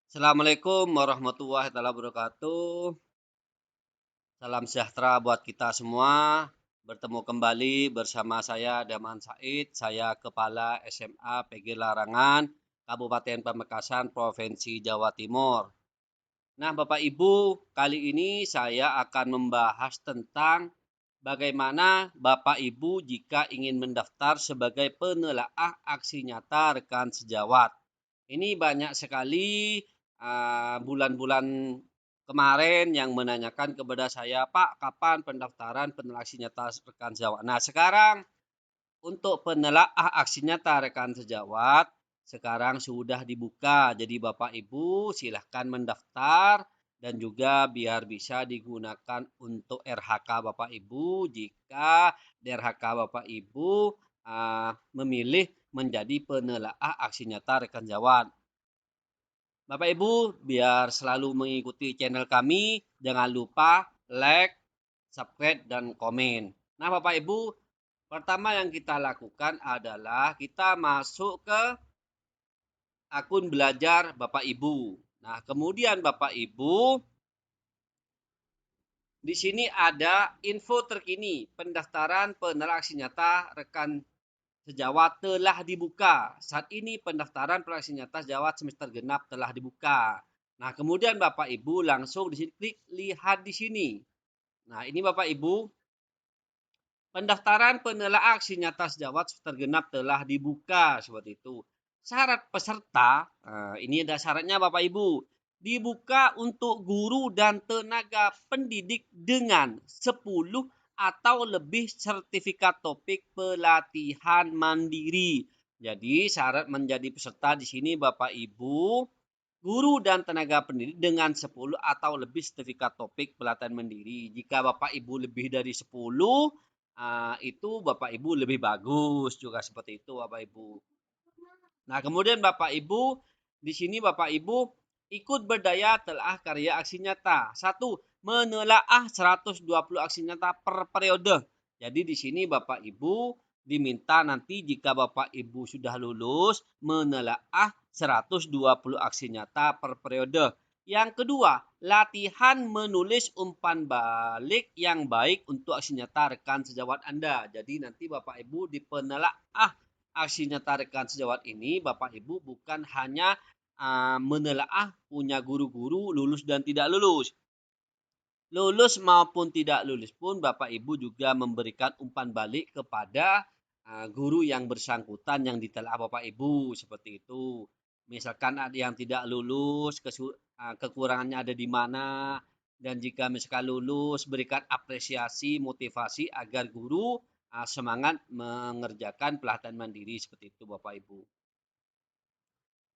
Assalamualaikum warahmatullahi wabarakatuh. Salam sejahtera buat kita semua. Bertemu kembali bersama saya Daman Said, saya Kepala SMA PG Larangan, Kabupaten Pamekasan, Provinsi Jawa Timur. Nah, Bapak Ibu, kali ini saya akan membahas tentang bagaimana Bapak Ibu jika ingin mendaftar sebagai penelaah aksi nyata rekan sejawat. Ini banyak sekali bulan-bulan kemarin yang menanyakan kepada saya, Pak, kapan pendaftaran penelaah aksi nyata rekan sejawat? Nah, sekarang untuk penelaah aksi nyata rekan sejawat sekarang sudah dibuka. Jadi Bapak Ibu silahkan mendaftar dan juga biar bisa digunakan untuk RHK Bapak Ibu jika RHK Bapak Ibu memilih menjadi penelaah aksi nyata rekan sejawat. Bapak Ibu biar selalu mengikuti channel kami, jangan lupa like, subscribe, dan komen. Nah Bapak Ibu, pertama yang kita lakukan adalah kita masuk ke akun belajar Bapak Ibu. Nah, kemudian Bapak Ibu, di sini ada info terkini pendaftaran penelaah aksi nyata rekan sejawat telah dibuka. Saat ini pendaftaran penelaah aksi nyata sejawat semester genap telah dibuka. Nah, kemudian Bapak Ibu langsung di sini klik lihat di sini. Nah, ini Bapak Ibu, pendaftaran penelaah aksi nyata sejawat semester genap telah dibuka seperti itu. Syarat peserta, ini ada syaratnya Bapak Ibu. Dibuka untuk guru dan tenaga pendidik dengan 10 atau lebih sertifikat topik pelatihan mandiri. Jadi syarat menjadi peserta di sini Bapak Ibu, guru dan tenaga pendidik dengan 10 atau lebih sertifikat topik pelatihan mandiri. Jika Bapak Ibu lebih dari 10, itu Bapak Ibu lebih bagus juga seperti itu Bapak Ibu. Nah, kemudian Bapak Ibu, di sini Bapak Ibu ikut berdaya telah karya aksi nyata. 1. Menelaah 120 aksi nyata per periode. Jadi di sini Bapak Ibu diminta nanti jika Bapak Ibu sudah lulus menelaah 120 aksi nyata per periode. Yang kedua, latihan menulis umpan balik yang baik untuk aksi nyata rekan sejawat Anda. Jadi nanti Bapak Ibu di penelaah aksi nyata rekan sejawat ini Bapak Ibu bukan hanya menelaah punya guru-guru lulus dan tidak lulus. Lulus maupun tidak lulus pun Bapak Ibu juga memberikan umpan balik kepada guru yang bersangkutan yang ditelaah Bapak Ibu seperti itu. Misalkan ada yang tidak lulus, kekurangannya ada di mana, dan jika misalkan lulus berikan apresiasi, motivasi agar guru semangat mengerjakan pelatihan mandiri seperti itu Bapak Ibu.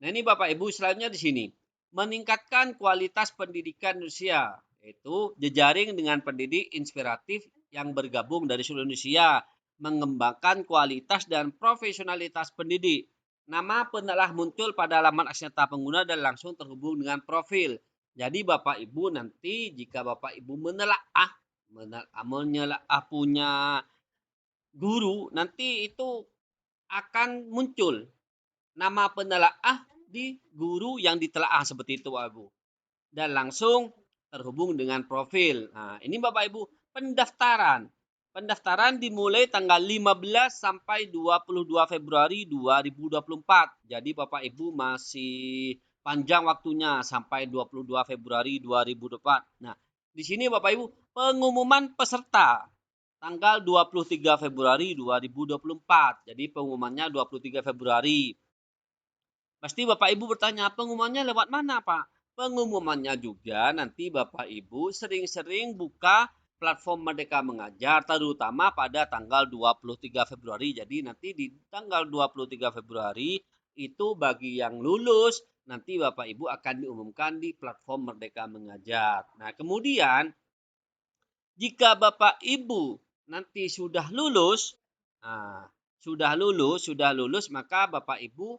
Nah ini Bapak Ibu selanjutnya di sini. Meningkatkan kualitas pendidikan Indonesia, yaitu jejaring dengan pendidik inspiratif yang bergabung dari seluruh Indonesia, mengembangkan kualitas dan profesionalitas pendidik. Nama penelaah muncul pada laman aksi nyata pengguna dan langsung terhubung dengan profil. Jadi Bapak Ibu nanti jika Bapak Ibu menelaah punya guru, nanti itu akan muncul nama penelaah di guru yang ditelaah seperti itu Bapak Ibu. Dan langsung terhubung dengan profil. Nah, ini Bapak Ibu pendaftaran. Pendaftaran dimulai tanggal 15 sampai 22 Februari 2024. Jadi Bapak Ibu masih panjang waktunya sampai 22 Februari 2024. Nah, di sini Bapak Ibu pengumuman peserta tanggal 23 Februari 2024. Jadi pengumumannya 23 Februari. Pasti Bapak Ibu bertanya, pengumumannya lewat mana Pak? Pengumumannya juga nanti Bapak Ibu sering-sering buka platform Merdeka Mengajar, terutama pada tanggal 23 Februari. Jadi nanti di tanggal 23 Februari itu bagi yang lulus, nanti Bapak Ibu akan diumumkan di platform Merdeka Mengajar. Nah kemudian jika Bapak Ibu nanti sudah lulus, sudah lulus maka Bapak Ibu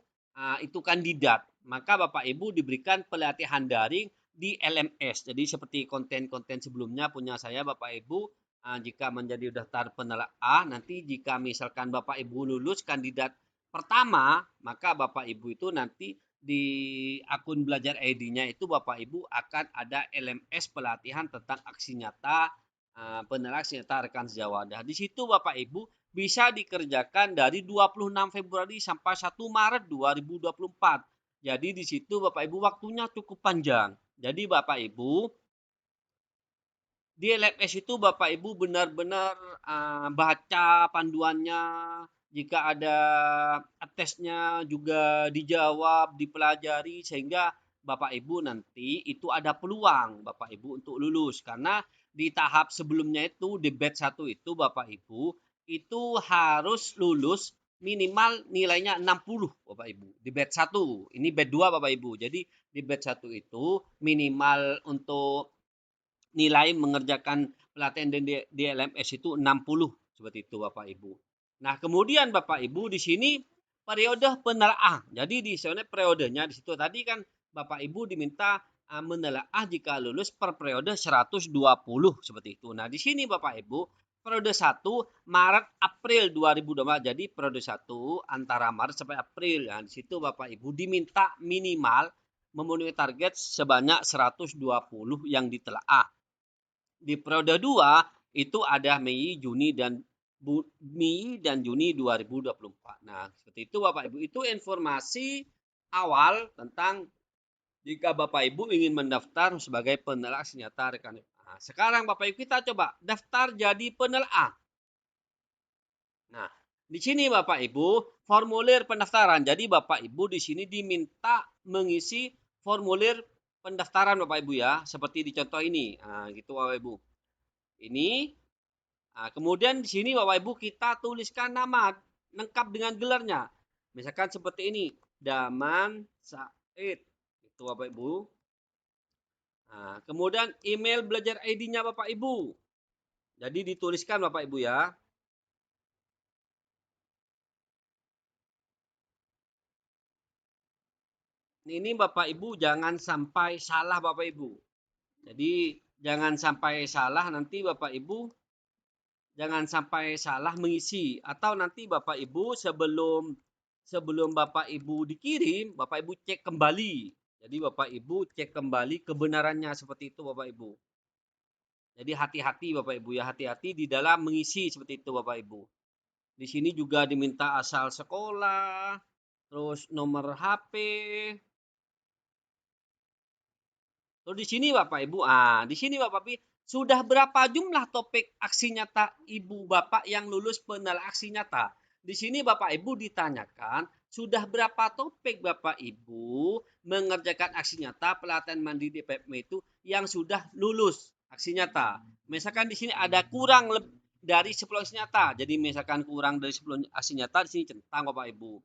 itu kandidat. Maka Bapak Ibu diberikan pelatihan daring di LMS. Jadi seperti konten-konten sebelumnya punya saya Bapak Ibu, jika menjadi daftar penelaah, nanti jika misalkan Bapak Ibu lulus kandidat pertama, maka Bapak Ibu itu nanti di akun belajar ID-nya itu Bapak Ibu akan ada LMS pelatihan tentang aksi nyata, penerapan aksi nyata rekan sejawat. Nah, di situ Bapak Ibu bisa dikerjakan dari 26 Februari sampai 1 Maret 2024. Jadi di situ Bapak Ibu waktunya cukup panjang. Jadi Bapak Ibu di LMS itu Bapak Ibu benar-benar baca panduannya, jika ada tesnya juga dijawab, dipelajari sehingga Bapak Ibu nanti itu ada peluang Bapak Ibu untuk lulus. Karena di tahap sebelumnya itu di batch 1 itu Bapak Ibu itu harus lulus minimal nilainya 60 Bapak Ibu di batch 1. Ini batch 2 Bapak Ibu. Jadi di batch 1 itu minimal untuk nilai mengerjakan pelatihan di LMS itu 60 seperti itu Bapak Ibu. Nah, kemudian Bapak Ibu di sini periode penelaah. Jadi di sana periodenya di situ tadi kan Bapak Ibu diminta menelaah jika lulus per periode 120 seperti itu. Nah, di sini Bapak Ibu periode 1 Maret April 2024. Jadi periode 1 antara Maret sampai April. Nah, di situ Bapak Ibu diminta minimal memenuhi target sebanyak 120 yang ditelaah. Di periode 2 itu ada Mei dan Juni 2024. Nah, seperti itu Bapak Ibu. Itu informasi awal tentang jika Bapak Ibu ingin mendaftar sebagai penelaah nyata rekan. Nah, sekarang Bapak Ibu kita coba daftar jadi penelaah. Nah, di sini Bapak Ibu formulir pendaftaran. Jadi Bapak Ibu di sini diminta mengisi formulir pendaftaran Bapak Ibu ya, seperti di contoh ini. Nah, gitu Bapak Ibu. Ini kemudian di sini Bapak Ibu kita tuliskan nama lengkap dengan gelarnya. Misalkan seperti ini, Daman Said. Itu Bapak Ibu. Kemudian email belajar ID-nya Bapak Ibu. Jadi dituliskan Bapak Ibu ya. Ini Bapak Ibu jangan sampai salah Bapak Ibu. Jadi jangan sampai salah nanti Bapak Ibu jangan sampai salah mengisi atau nanti Bapak Ibu sebelum Bapak Ibu dikirim, Bapak Ibu cek kembali. Jadi Bapak Ibu cek kembali kebenarannya seperti itu Bapak Ibu. Jadi hati-hati Bapak Ibu ya, hati-hati di dalam mengisi seperti itu Bapak Ibu. Di sini juga diminta asal sekolah, terus nomor HP. Terus di sini Bapak Ibu, di sini Bapak Ibu sudah berapa jumlah topik aksi nyata Ibu Bapak yang lulus penilaian aksi nyata? Di sini Bapak Ibu ditanyakan, sudah berapa topik Bapak Ibu mengerjakan aksi nyata pelatihan mandiri PPM itu yang sudah lulus aksi nyata? Misalkan di sini ada kurang dari 10 aksi nyata. Jadi misalkan kurang dari 10 aksi nyata di sini centang Bapak Ibu.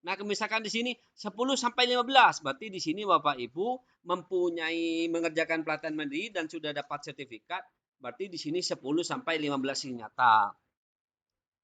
Nah, misalkan di sini 10 sampai 15, berarti di sini Bapak Ibu mempunyai mengerjakan pelatihan mandiri dan sudah dapat sertifikat, berarti di sini 10 sampai 15 nyata.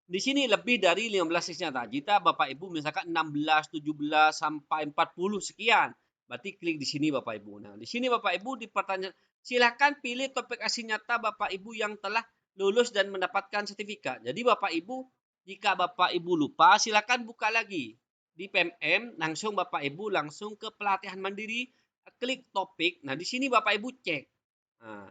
Di sini lebih dari 15 nyata. Jika Bapak Ibu misalkan 16, 17 sampai 40 sekian, berarti klik di sini Bapak Ibu. Nah, di sini Bapak Ibu di pertanyaan silakan pilih topik aksi nyata Bapak Ibu yang telah lulus dan mendapatkan sertifikat. Jadi Bapak Ibu, jika Bapak Ibu lupa, silakan buka lagi di PMM, langsung Bapak Ibu langsung ke pelatihan mandiri, klik topik. Nah, di sini Bapak Ibu cek. Nah,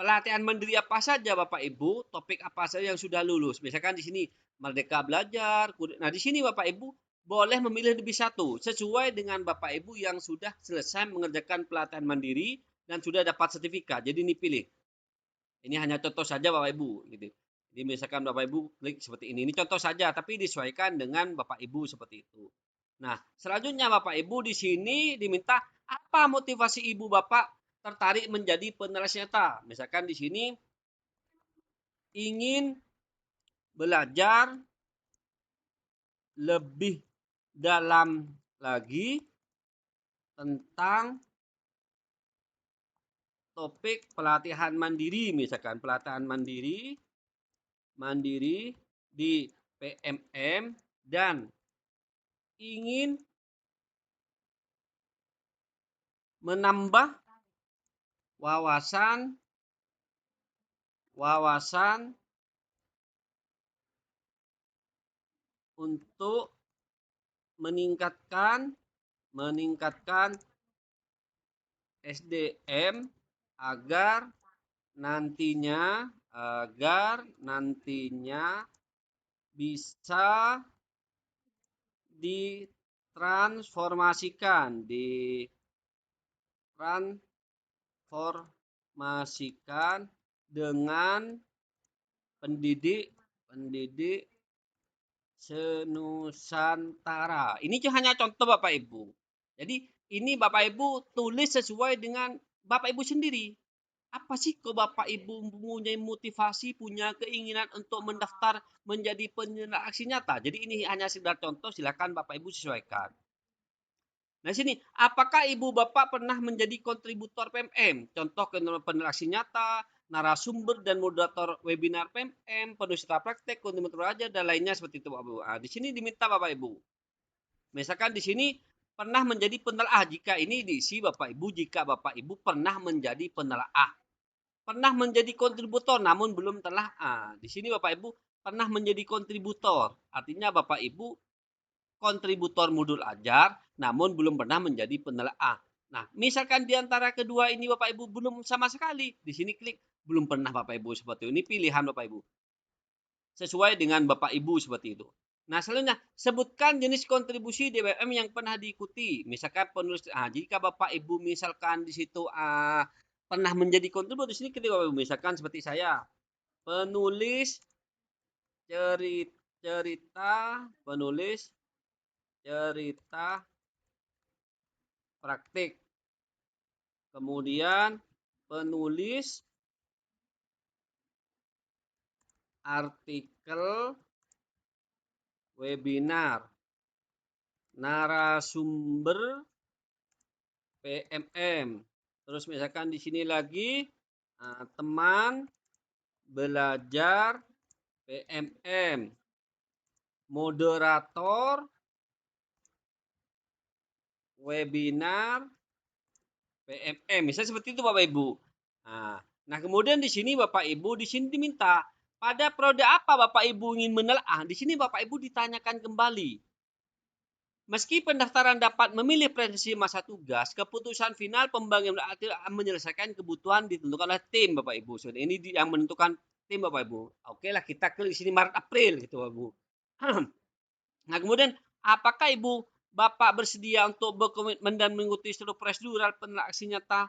pelatihan mandiri apa saja Bapak Ibu, topik apa saja yang sudah lulus. Misalkan di sini Merdeka Belajar. Nah, di sini Bapak Ibu boleh memilih lebih satu sesuai dengan Bapak Ibu yang sudah selesai mengerjakan pelatihan mandiri dan sudah dapat sertifikat. Jadi ini pilih. Ini hanya contoh saja Bapak Ibu gitu. Jadi misalkan Bapak Ibu klik seperti ini. Ini contoh saja tapi disesuaikan dengan Bapak Ibu seperti itu. Nah, selanjutnya Bapak Ibu di sini diminta apa motivasi Ibu Bapak tertarik menjadi penelas nyata. Misalkan di sini ingin belajar lebih dalam lagi tentang topik pelatihan mandiri, misalkan pelatihan mandiri di PMM dan ingin menambah wawasan untuk meningkatkan meningkatkan SDM agar nantinya bisa ditransformasikan dengan pendidik senusantara. Ini hanya contoh Bapak Ibu. Jadi ini Bapak Ibu tulis sesuai dengan Bapak Ibu sendiri. Apa sih kok Bapak Ibu punya motivasi, punya keinginan untuk mendaftar menjadi penyerah aksi nyata? Jadi ini hanya sekedar contoh, silakan Bapak Ibu sesuaikan. Nah sini, apakah Ibu Bapak pernah menjadi kontributor PMM? Contoh penyerah aksi nyata, narasumber dan moderator webinar PMM, penulis praktek, kontributor aja dan lainnya seperti itu Bapak Ibu. Nah, di sini diminta Bapak Ibu. Misalkan di sini pernah menjadi penelaah. Jika ini diisi Bapak Ibu, jika Bapak Ibu pernah menjadi penelaah. Pernah menjadi kontributor namun belum telah. Di sini Bapak Ibu pernah menjadi kontributor. Artinya Bapak Ibu kontributor modul ajar namun belum pernah menjadi penelaah. Nah, misalkan di antara kedua ini Bapak Ibu belum sama sekali, di sini klik belum pernah Bapak Ibu seperti ini pilihan Bapak Ibu. Sesuai dengan Bapak Ibu seperti itu. Nah, selanjutnya sebutkan jenis kontribusi DBM yang pernah diikuti. Misalkan penulis jika Bapak Ibu misalkan di situ pernah menjadi kontributor di sini ketika Bapak Ibu misalkan seperti saya penulis cerita praktik. Kemudian penulis artikel webinar, narasumber PMM. Terus misalkan di sini lagi teman belajar PMM, moderator webinar PMM. Misalnya seperti itu Bapak Ibu. Nah, kemudian di sini Bapak Ibu di sini diminta pada periode apa Bapak Ibu ingin menelaah. Di sini Bapak Ibu ditanyakan kembali. Meski pendaftaran dapat memilih prediksi masa tugas, keputusan final pembagian menyelesaikan kebutuhan ditentukan oleh tim Bapak Ibu. So, ini yang menentukan tim Bapak Ibu. Oke lah kita klik di sini Maret April gitu Bapak Ibu. Nah kemudian apakah Ibu Bapak bersedia untuk berkomitmen dan mengikuti seluruh prosedural aksi nyata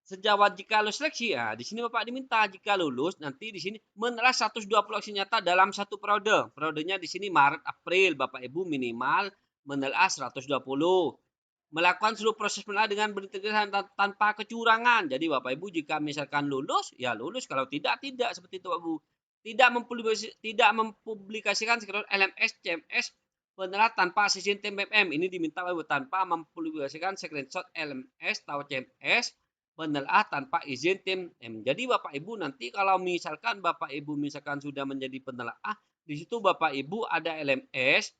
sejawat jika lulus seleksi? Ya, di sini Bapak diminta jika lulus nanti di sini menelah 120 aksi nyata dalam satu periode. Periodenya di sini Maret April Bapak Ibu minimal menelah 120. Melakukan seluruh proses penelaahan dengan berintegritas tanpa kecurangan. Jadi Bapak Ibu jika misalkan lulus, ya lulus. Kalau tidak seperti itu Bapak Ibu. Tidak mempublikasikan screenshot LMS, CMS, penelaah tanpa sistem TMM. Ini diminta Bapak Ibu tanpa mempublikasikan screenshot LMS atau CMS, penelaah tanpa izin tim M. Jadi Bapak Ibu nanti kalau misalkan Bapak Ibu misalkan sudah menjadi penelaah, di situ Bapak Ibu ada LMS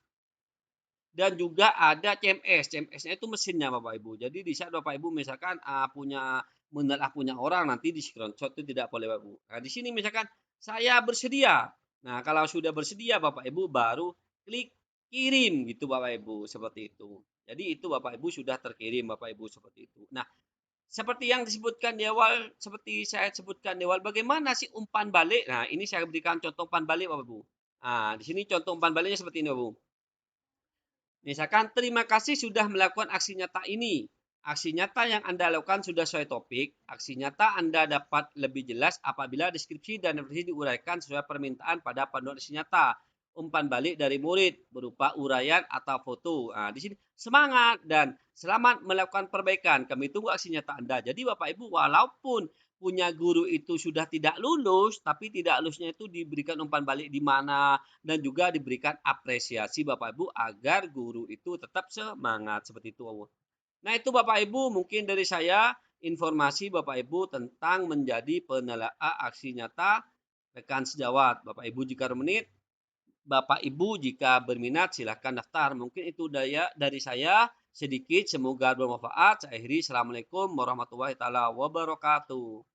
dan juga ada CMS. CMS-nya itu mesinnya Bapak Ibu. Jadi di saat Bapak Ibu misalkan punya orang nanti di screenshot itu tidak boleh Bapak Ibu. Nah, di sini misalkan saya bersedia. Nah, kalau sudah bersedia Bapak Ibu baru klik kirim gitu Bapak Ibu seperti itu. Jadi itu Bapak Ibu sudah terkirim Bapak Ibu seperti itu. Nah, seperti yang disebutkan di awal, seperti saya sebutkan di awal, bagaimana sih umpan balik? Nah, ini saya berikan contoh umpan balik Bapak Ibu. Nah, di sini contoh umpan baliknya seperti ini Bapak Ibu. Misalkan, terima kasih sudah melakukan aksi nyata ini. Aksi nyata yang Anda lakukan sudah sesuai topik. Aksi nyata Anda dapat lebih jelas apabila deskripsi dan referensi diuraikan sesuai permintaan pada panduan aksi nyata. Umpan balik dari murid berupa uraian atau foto. Nah, di sini semangat dan selamat melakukan perbaikan. Kami tunggu aksi nyata Anda. Jadi Bapak Ibu walaupun punya guru itu sudah tidak lulus, tapi tidak lulusnya itu diberikan umpan balik di mana dan juga diberikan apresiasi Bapak Ibu agar guru itu tetap semangat seperti itu. Nah itu Bapak Ibu mungkin dari saya informasi Bapak Ibu tentang menjadi penelaah aksi nyata rekan sejawat. Bapak Ibu jika berminat, Bapak Ibu jika berminat silahkan daftar. Mungkin itu dari saya sedikit, semoga bermanfaat. Saya akhiri. Assalamualaikum warahmatullahi wabarakatuh.